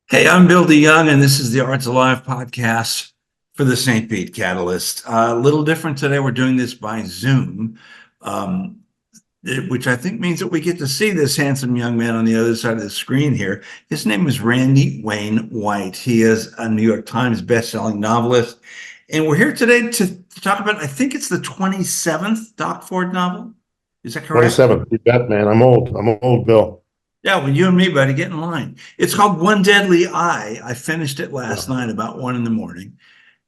Hey, I'm Bill DeYoung, and this is the Arts Alive podcast for the St. Pete Catalyst. A little different today. We're doing this by Zoom, um, which I think means that we get to see this handsome young man on the other side of the screen here. His name is Randy Wayne White. He is a New York Times bestselling novelist. And we're here today to talk about, I think it's the 27th Doc Ford novel. Is that correct? 27th. You bet, man. I'm old. I'm old, Bill. Yeah, well, you and me, buddy, get in line. It's called One Deadly Eye. I finished it last night about 1 a.m.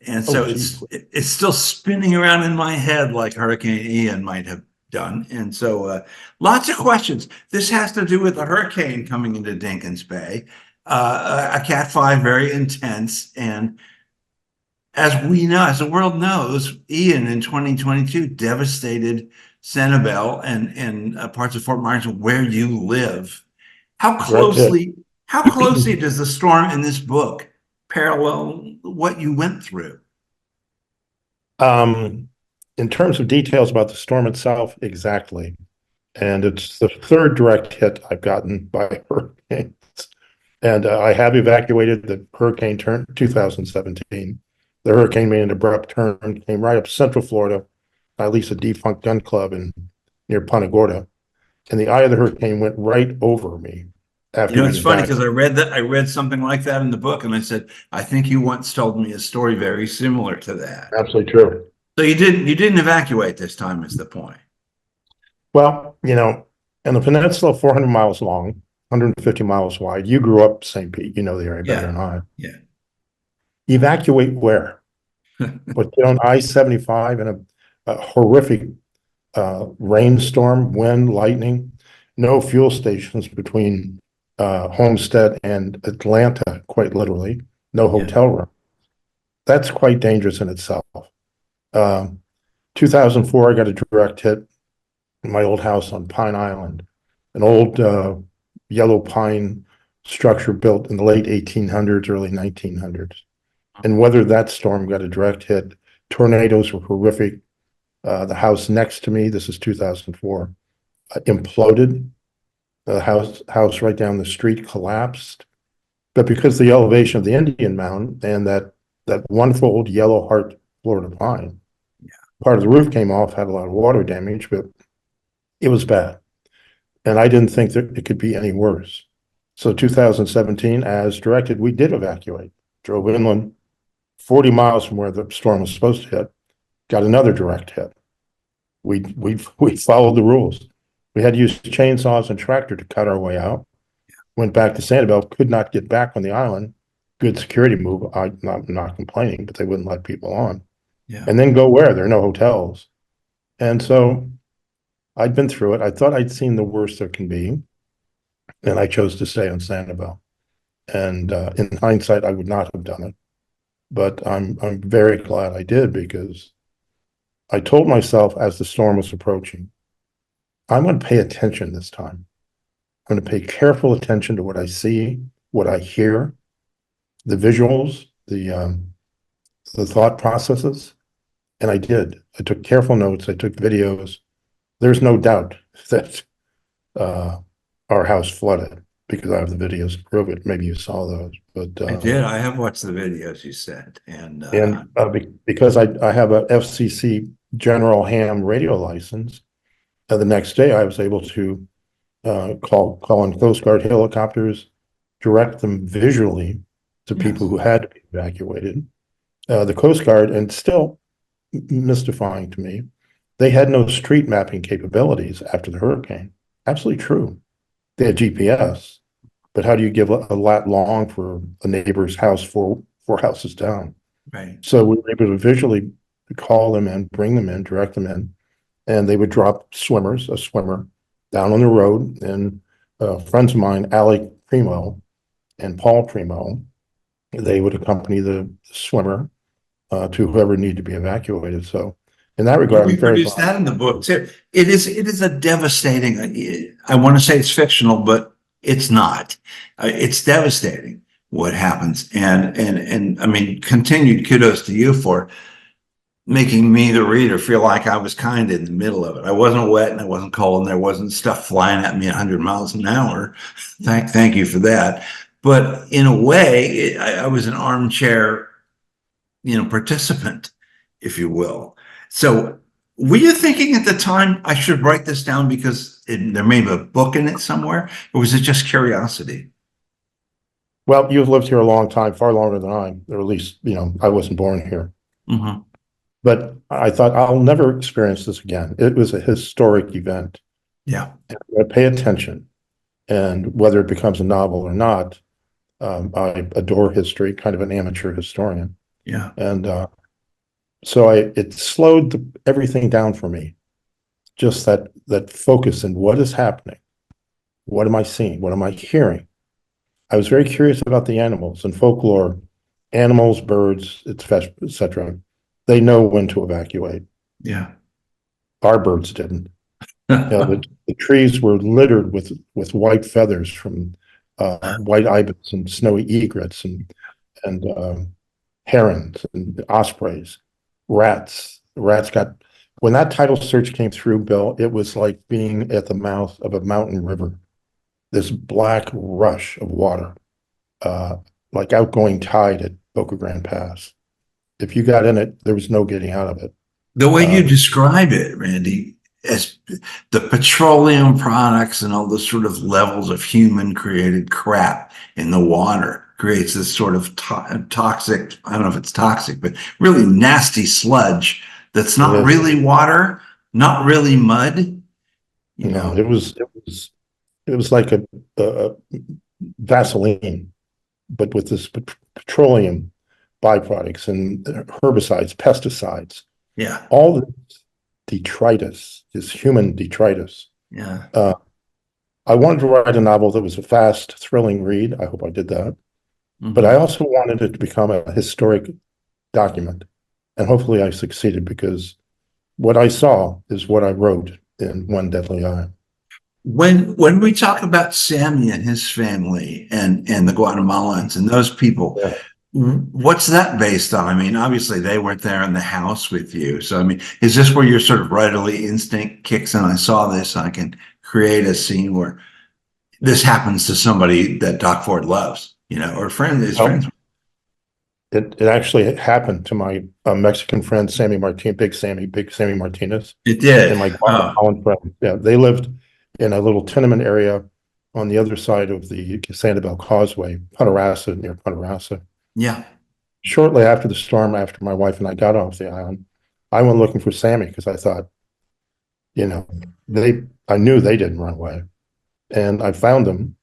And Oh, so geez. it's still spinning around in my head like Hurricane Ian might have done. And so lots of questions. This has to do with a hurricane coming into Dinkin's Bay, a Cat 5, very intense. And as we know, as the world knows, Ian in 2022 devastated Sanibel and parts of Fort Myers where you live. How Direct hit. closely does the storm in this book parallel what you went through? In terms of details about the storm itself, exactly. And it's the third direct hit I've gotten by hurricanes. And I have evacuated the hurricane turn 2017. The hurricane made an abrupt turn, came right up Central Florida, at least a defunct gun club near Punta Gorda. And the eye of the hurricane went right over me after You know, it's funny because I read something like that in the book, and I said, I think you once told me a story very similar to that. Absolutely true. So you didn't evacuate this time, is the point. Well, and the peninsula, 400 miles long, 150 miles wide. You grew up St. Pete, you know the area better than I. Yeah. Evacuate where? But on I-75 in a horrific rainstorm, wind, lightning, no fuel stations between Homestead and Atlanta, quite literally, no hotel room. That's quite dangerous in itself. 2004, I got a direct hit in my old house on Pine Island, an old yellow pine structure built in the late 1800s, early 1900s. And whether that storm got a direct hit, tornadoes were horrific. The house next to me, this is 2004, imploded. The house right down the street collapsed. But because the elevation of the Indian Mound and that wonderful old yellow heart Florida pine, part of the roof came off, had a lot of water damage, but it was bad. And I didn't think that it could be any worse. So 2017, as directed, we did evacuate, drove inland 40 miles from where the storm was supposed to hit, got another direct hit. We followed the rules. We had to use chainsaws and tractor to cut our way out. Went back to Sanibel, could not get back on the island. Good security move. I'm not complaining, but they wouldn't let people on. Yeah. And then go where? There are no hotels. And so I'd been through it. I thought I'd seen the worst there can be. And I chose to stay on Sanibel. And in hindsight, I would not have done it. But I'm very glad I did, because I told myself as the storm was approaching, I'm going to pay attention this time. I'm going to pay careful attention to what I see, what I hear, the visuals, the thought processes. And I did. I took careful notes. I took videos. There's no doubt that our house flooded, because I have the videos to prove it. Maybe you saw those, but I did. I have watched the videos you sent, and because I have a FCC General Ham radio license, the next day I was able to call in Coast Guard helicopters, direct them visually to people who had to be evacuated. The Coast Guard, and still mystifying to me, they had no street mapping capabilities after the hurricane. Absolutely true. They had GPS, but how do you give a lat long for a neighbor's house four houses down? Right. So we were able to visually call them in, bring them in, direct them in, and they would drop a swimmer down on the road. And friends of mine, Alec Primo and Paul Primo, they would accompany the swimmer to whoever needed to be evacuated. So in that regard, we produced that in the book too. It is a devastating. I want to say it's fictional, but it's not. It's devastating what happens, and I mean, continued kudos to you for making me, the reader, feel like I was kind of in the middle of it. I wasn't wet and I wasn't cold, and there wasn't stuff flying at me 100 miles an hour. Thank you for that. but in a way, I was an armchair, participant, if you will. So were you thinking at the time, I should write this down because there may be a book in it somewhere, or was it just curiosity? Well, you've lived here a long time, far longer than I, or at least, I wasn't born here. Mm-hmm. But I thought I'll never experience this again. It was a historic event. Yeah. I pay attention, and whether it becomes a novel or not, I adore history, kind of an amateur historian. Yeah. And so it slowed everything down for me. Just that focus in what is happening. What am I seeing? What am I hearing? I was very curious about the animals and folklore, animals, birds, etc. They know when to evacuate. Yeah. Our birds didn't. The trees were littered with white feathers from white ibis and snowy egrets and herons and ospreys, rats. Rats got when that title search came through, Bill. It was like being at the mouth of a mountain river. This black rush of water, like outgoing tide at Boca Grande Pass. If you got in it, there was no getting out of it. The way you describe it, Randy, as the petroleum products and all the sort of levels of human created crap in the water creates this sort of toxic, I don't know if it's toxic, but really nasty sludge that's not really water, not really mud. It was like a Vaseline, but with this petroleum byproducts and herbicides, pesticides. Yeah. All this detritus, this human detritus. Yeah. I wanted to write a novel that was a fast, thrilling read. I hope I did that. Mm-hmm. But I also wanted it to become a historic document. And hopefully I succeeded because what I saw is what I wrote in One Deadly Eye. When we talk about Sammy and his family and the Guatemalans and those people, Yeah. what's that based on? I mean, obviously they weren't there in the house with you. So, I mean, is this where your sort of writerly instinct kicks in? I saw this, I can create a scene where this happens to somebody that Doc Ford loves, or his friends. It actually happened to my Mexican friend, Big Sammy Martinez. It did. And my Guatemalan friend. Yeah, they lived in a little tenement area on the other side of the Sanibel Causeway, near Punta. Yeah. Shortly after the storm, after my wife and I got off the island, I went looking for Sammy because I thought, I knew they didn't run away. And I found them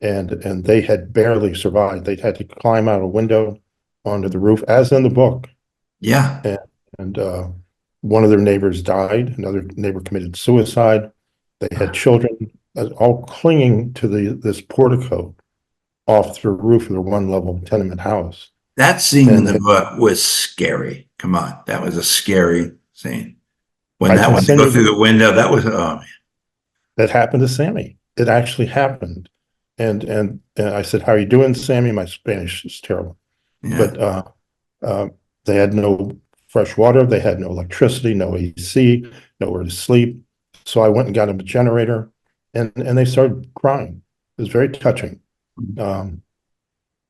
and they had barely survived. They'd had to climb out a window onto the roof, as in the book. Yeah. And one of their neighbors died. Another neighbor committed suicide. They had children all clinging to this portico off the roof of their one-level tenement house. That scene in the book was scary. Come on, that was a scary scene. When they go through the window, that was, oh man. That happened to Sammy. It actually happened. And I said, "How are you doing, Sammy?" My Spanish is terrible. Yeah. But they had no fresh water. They had no electricity, no AC, nowhere to sleep. So I went and got him a generator, and they started crying. It was very touching.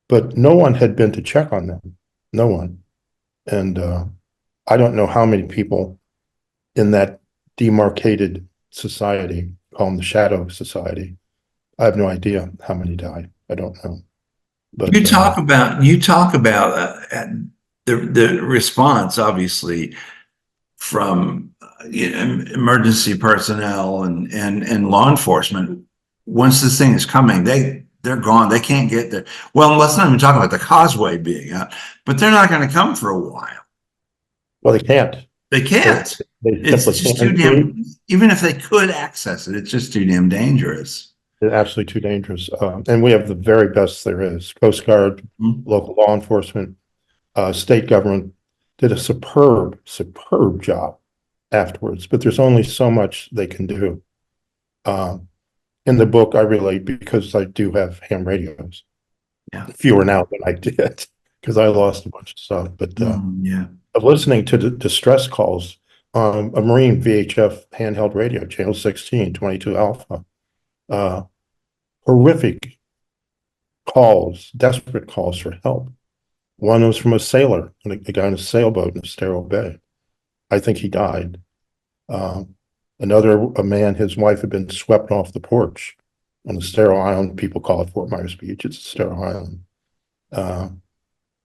But no one had been to check on them. No one. And I don't know how many people in that demarcated society, call them the Shadow Society. I have no idea how many died. I don't know. But you talk about the response, obviously, from emergency personnel and law enforcement. Once this thing is coming, they're gone. They can't get there. Well, let's not even talk about the causeway being out, but they're not going to come for a while. Well, they can't. They can't. It's just too damn. Even if they could access it, it's just too damn dangerous. It's absolutely too dangerous. And we have the very best there is. Coast Guard, local law enforcement, state government did a superb job afterwards, but there's only so much they can do. In the book, I relate because I do have ham radios. Yeah. Fewer now than I did because I lost a bunch of stuff. But yeah, of listening to the distress calls on a Marine VHF handheld radio, channel 16, 22 Alpha, horrific calls, desperate calls for help. One was from a sailor, a guy in a sailboat in Estero Bay. I think he died. A man, his wife had been swept off the porch on Estero Island. People call it Fort Myers Beach. It's Estero Island.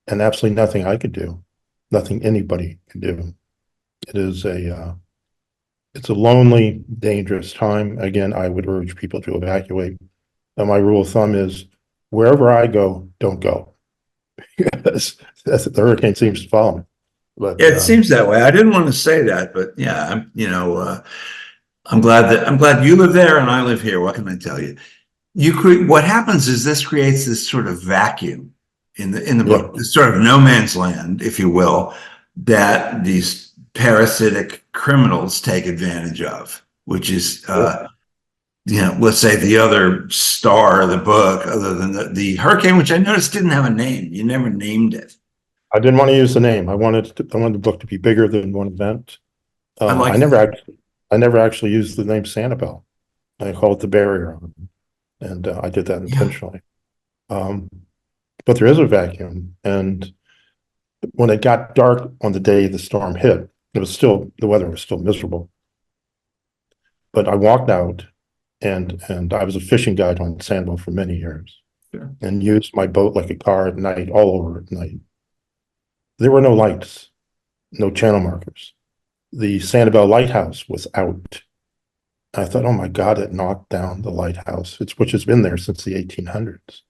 And absolutely nothing I could do, nothing anybody could do. It is it's a lonely, dangerous time. Again, I would urge people to evacuate. And my rule of thumb is wherever I go, don't go. That's the hurricane seems to follow me. But It seems that way. I didn't want to say that, but yeah, I'm glad you live there and I live here. What can I tell you? What happens is this creates this sort of vacuum in the yeah, book, this sort of no man's land, if you will, that these parasitic criminals take advantage of, which is let's say the other star of the book, other than the hurricane, which I noticed didn't have a name. You never named it. I didn't want to use the name. I wanted the book to be bigger than one event. I like I never actually used the name Sanibel. I call it the barrier, and I did that yeah. intentionally. But there is a vacuum, and when it got dark on the day the storm hit, the weather was still miserable. But I walked out, and I was a fishing guide on Sanibel for many years, Sure. and used my boat like a car at night, all over at night. There were no lights, no channel markers. The Sanibel lighthouse was out. I thought, oh my God, it knocked down the lighthouse, which has been there since the 1800s.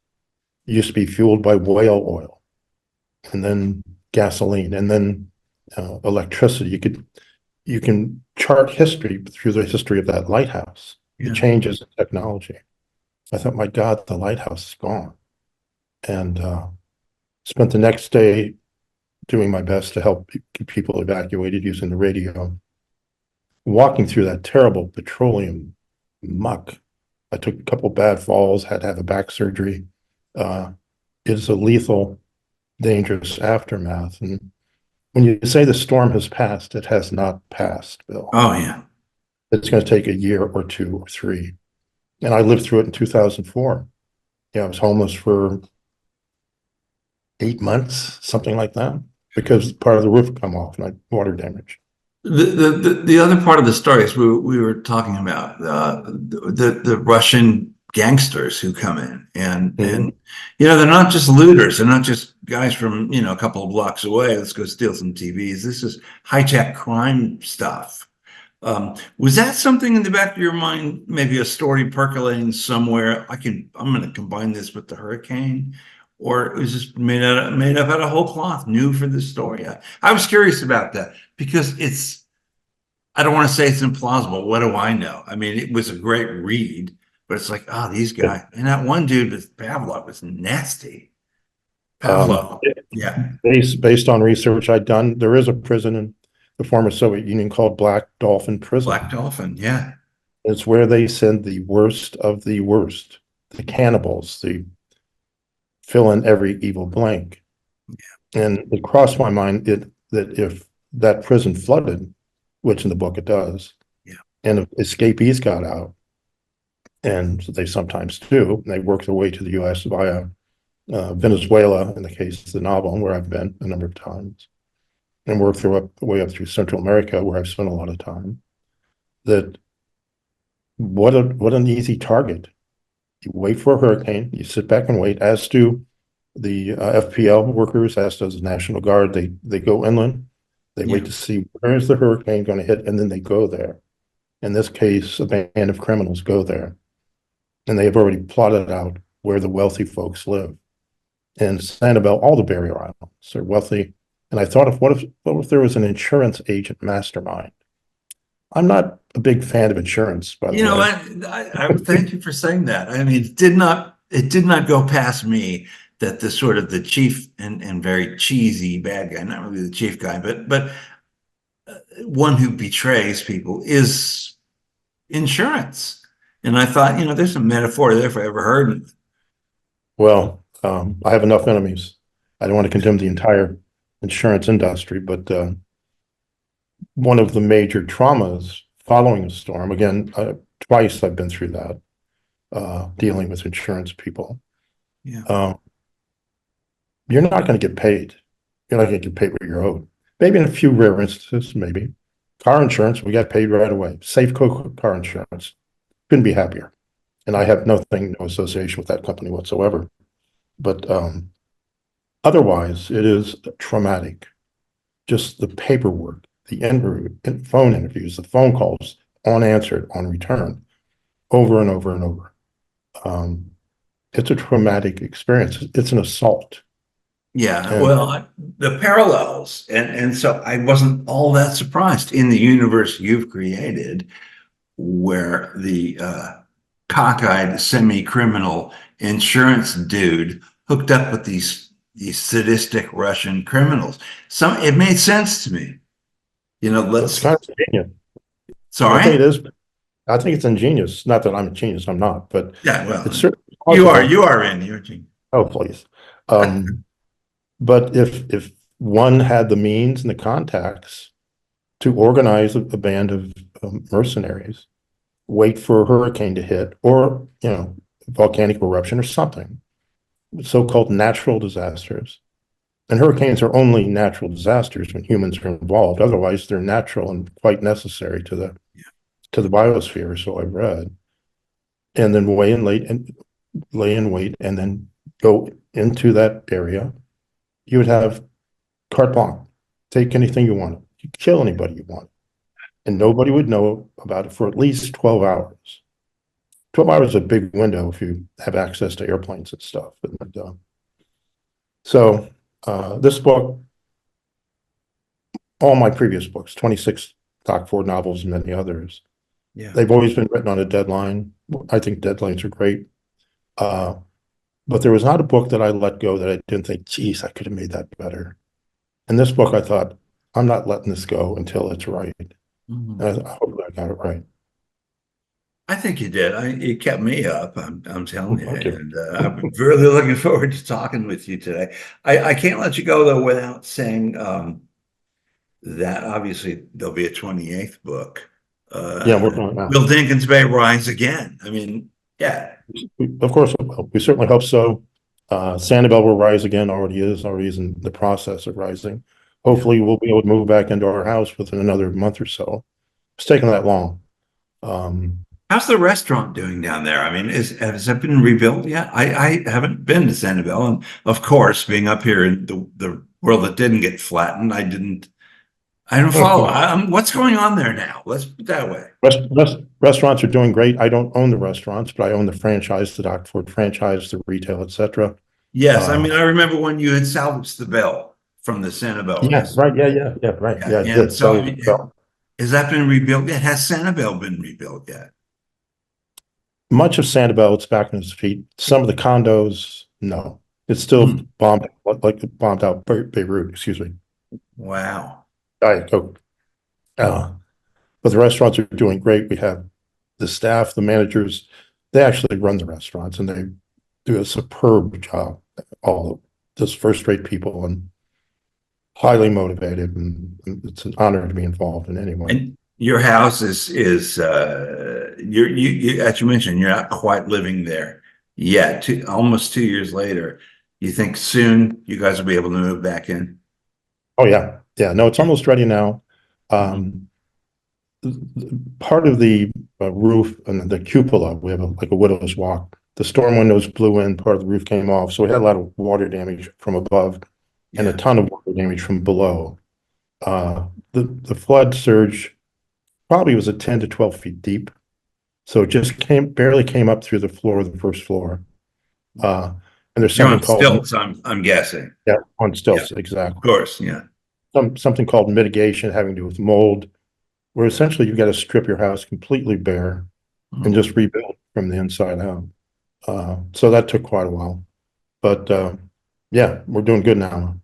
It used to be fueled by whale oil, and then gasoline, and then electricity. You can chart history through the history of that lighthouse. Yeah. The changes in technology. I thought, my God, the lighthouse is gone. And spent the next day doing my best to help get people evacuated using the radio. Walking through that terrible petroleum muck. I took a couple bad falls, had to have a back surgery. It is a lethal, dangerous aftermath. And when you say the storm has passed, it has not passed, Bill. Oh yeah. It's going to take a year or two or three. And I lived through it in 2004. Yeah, I was homeless for 8 months, something like that, because part of the roof come off and I had water damage. The other part of the story is we were talking about the Russian gangsters who come in and they're not just looters, they're not just guys from a couple of blocks away. Let's go steal some TVs. This is hijack crime stuff. Was that something in the back of your mind? Maybe a story percolating somewhere. I'm going to combine this with the hurricane, or it was just made up out of whole cloth, new for the story. I was curious about that because I don't want to say it's implausible. What do I know? I mean, it was a great read, but it's like, these guys, and that one dude with Pavlov was nasty. Pavlov, yeah, Based on research I'd done, there is a prison in the former Soviet Union called Black Dolphin Prison. Black Dolphin, yeah. It's where they send the worst of the worst, the cannibals, the fill in every evil blank. Yeah. And it crossed my mind that if that prison flooded, which in the book it does, yeah, and if escapees got out, and they sometimes do, and they work their way to the U.S. via Venezuela, in the case of the novel, where I've been a number of times, and work their way up through Central America, where I've spent a lot of time, that what an easy target. You wait for a hurricane, you sit back and wait, as do the FPL workers, as does the National Guard. They go inland, they wait to see where is the hurricane going to hit, and then they go there. In this case, a band of criminals go there, and they have already plotted out where the wealthy folks live. And Sanibel, all the barrier islands are wealthy. And I thought, what if there was an insurance agent mastermind? I'm not a big fan of insurance, by the way. I thank you for saying that. I mean, it did not go past me that the sort of the chief and very cheesy bad guy, not really the chief guy, but one who betrays people is insurance. And I thought, there's a metaphor there if I ever heard it. Well, I have enough enemies. I don't want to condemn the entire insurance industry, but one of the major traumas following a storm, again, twice I've been through that, dealing with insurance people, Yeah. Um, you're not going to get paid. You're not going to get paid what you're owed. Maybe in a few rare instances, maybe. Car insurance, we got paid right away. Safeco car insurance. Couldn't be happier. And I have nothing, no association with that company whatsoever. But otherwise, it is traumatic. Just the paperwork, the phone interviews, the phone calls unanswered, on return, over and over and over. It's a traumatic experience. It's an assault. Yeah, And well, the parallels, and so I wasn't all that surprised in the universe you've created, where the cockeyed semi-criminal insurance dude hooked up with these sadistic Russian criminals. It made sense to me. You know, it's kind of ingenious. I think it sorry. is. I think it's ingenious. Not that I'm a genius, I'm not, but Yeah, it's well, certainly plausible. you are in, you're in. Oh, please. But if one had the means and the contacts to organize a band of mercenaries, wait for a hurricane to hit, or volcanic eruption or something, so-called natural disasters. And hurricanes are only natural disasters when humans are involved. Otherwise, they're natural and quite necessary to the biosphere, so I've read. And then lay in wait, and then go into that area. You would have carte blanche. Take anything you want. You kill anybody you want. And nobody would know about it for at least 12 hours. 12 hours is a big window if you have access to airplanes and stuff. So this book, all my previous books, 26 Doc Ford novels and many others, Yeah. they've always been written on a deadline. I think deadlines are great. But there was not a book that I let go that I didn't think, geez, I could have made that better. And this book, I thought, I'm not letting this go until it's right. Mhm. And I hope I got it right. I think you did. It kept me up. I'm telling you, Thank you. and I'm really looking forward to talking with you today. I can't let you go though without saying that obviously there'll be a 28th book. Yeah, I'm working on it now. Will Dinkin's Bay rise again? I mean, yeah, Of course, it will. We certainly hope so. Sanibel will rise again, already is in the process of rising. yeah. Hopefully, we'll be able to move back into our house within another month or so. It's taken that long. How's the restaurant doing down there? I mean, has it been rebuilt yet? I haven't been to Sanibel, and of course, being up here in the world that didn't get flattened, I don't follow. What's going on there now? Let's put it that way. Restaurants are doing great. I don't own the restaurants, but I own the franchise, the Doc Ford franchise, the retail, etc. Yes, I Uh, mean, I remember when you had salvaged the bell from the Sanibel yeah, restaurant. right. Yeah, right. Yeah, Yeah, I and did. so I So, mean, has that been rebuilt yet? Has Sanibel been rebuilt yet? much of Sanibel, it's back on its feet. Some of the condos, no. It's still Hmm. bombed, like bombed out Beirut, excuse me. Wow. Diet Coke. But the restaurants are doing great. We have the staff, the managers, they actually run the restaurants and they do a superb job. All just first-rate people and highly motivated, and it's an honor to be involved in any way. And your house is you as you mentioned, you're not quite living there yet. Almost 2 years later, you think soon you guys will be able to move back in? Oh yeah, yeah. No, it's Yeah. almost ready now. Mhm. Part of the roof and the cupola, we have like a widow's walk. The storm windows blew in, part of the roof came off, so we had a lot of water damage from above and a Yeah. ton of water damage from below. The flood surge probably was a 10 to 12 feet deep. So it just barely came up through the floor of the first floor. And there's You're something on called, stilts, I'm guessing. yeah, on Yeah, stilts, of exactly. course. Yeah. Something called mitigation having to do with mold, where essentially you've got to strip your house completely bare and Mhm. just rebuild from the inside out. So that took quite a while, but yeah, we're doing good now.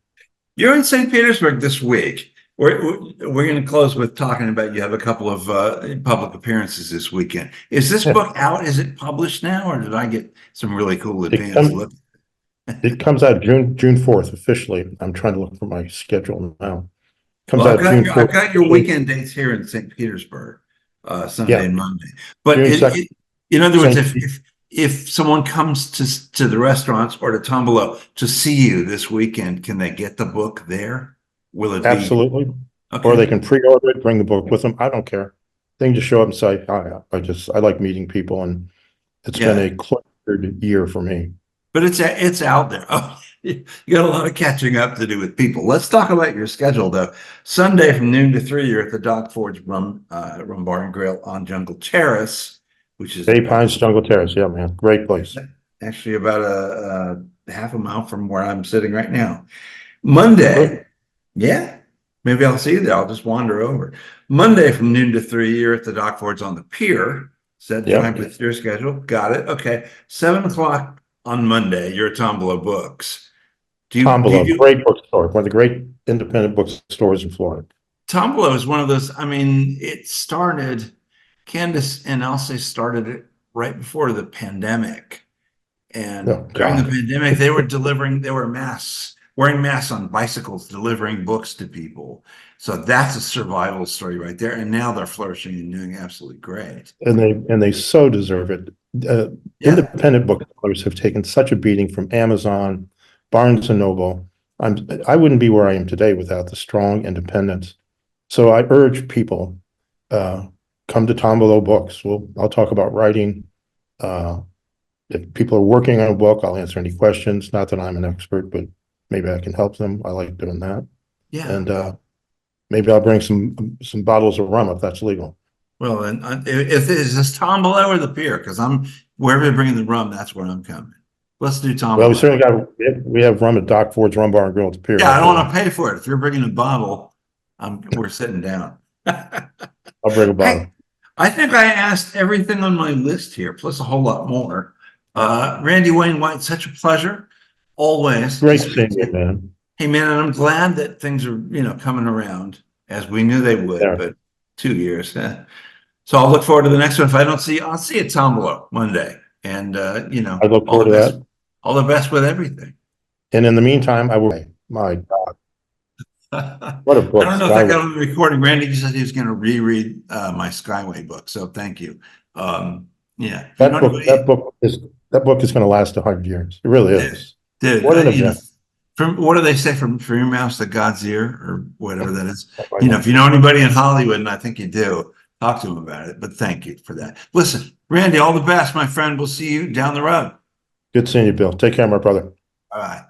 You're in St. Petersburg this week. We're going to close with talking about you have a couple of public appearances this weekend. Is this Yeah, book out? Is it published now, or did I get some really cool it advanced comes look? it comes out June 4th officially. I'm trying to look for my schedule now. Comes Well, out June I've 4th got your officially. weekend dates here in St. Petersburg, Sunday Yeah, and Monday. But June 2nd, in other words, St. Pete. if someone comes to the restaurants or to Tombolo to see you this weekend, can they get the book there? Will it be Absolutely. Or they okay? can pre-order it, bring the book with them. I don't care. They can just show up and say, I like meeting people, and it's been Yeah, a cluttered year for me. but it's out there. Oh, you got a lot of catching up to do with people. Let's talk about your schedule though. Sunday from noon to 3, you're at the Doc Ford's Rum Bar and Grill on Jungle Terrace, which is Bay about Pines Jungle Terrace. Yeah, man. Great place. actually about a half a mile from where I'm sitting right now. Good. Monday, yeah, maybe I'll see you there. I'll just wander over. Monday from noon to 3, you're at the Dock Fords on the pier. Is that fine Yep. with your schedule? Got it. Okay. 7 o'clock on Monday, you're at Tombolo Books. Do you Tombolo, do great bookstore. One of the great independent bookstores in Florida. Tombolo is one of those, I mean, it started, Candace and Elsie started it right before the pandemic. Oh, And during the God. pandemic, they were wearing masks on bicycles, delivering books to people. So that's a survival story right there. And now they're flourishing and doing absolutely great. And they so deserve it. Uh, Yeah. Independent bookstores have taken such a beating from Amazon, Barnes and Noble. I wouldn't be where I am today without the strong independence. So I urge people, uh, come to Tombolo Books. I'll talk about writing. Uh, if people are working on a book, I'll answer any questions. Not that I'm an expert, but maybe I can help them. I like doing that. Yeah. And maybe I'll bring some bottles of rum if that's legal. Well, and if is this Tombolo or the pier? Because I'm wherever you're bringing the rum, that's where I'm coming. Let's do Well, we Tombolo. certainly we have rum at Doc Ford's Rum Bar and Grill at the pier. Yeah, I don't want to pay for it. If you're bringing a bottle, we're sitting down. I'll bring a Hey, bottle. I think I asked everything on my list here, plus a whole lot more. Randy Wayne White, such a pleasure always to Great speak seeing to you, you. man. Hey man, and I'm glad that things are, coming around as we knew they would, There. but 2 years. So I'll look forward to the next one. If I don't see you, I'll see you at Tombolo Monday. And I look all the forward to best, that. all the best with everything. And in the meantime, I will. My God, I what a book, don't know if I Skyway. got on the recording. Randy said he was going to reread my Skyway book, so thank you. Yeah, if you know That book, anybody, that book is going to last 100 years. It really dude, is. dude, What an event. from what do they say from your mouth to God's ear or whatever that is? I know. If you know anybody in Hollywood, and I think you do, talk to them about it. But thank you for that. Listen, Randy, all the best, my friend. We'll see you down the road. Good seeing you, Bill. Take care, my brother. All right.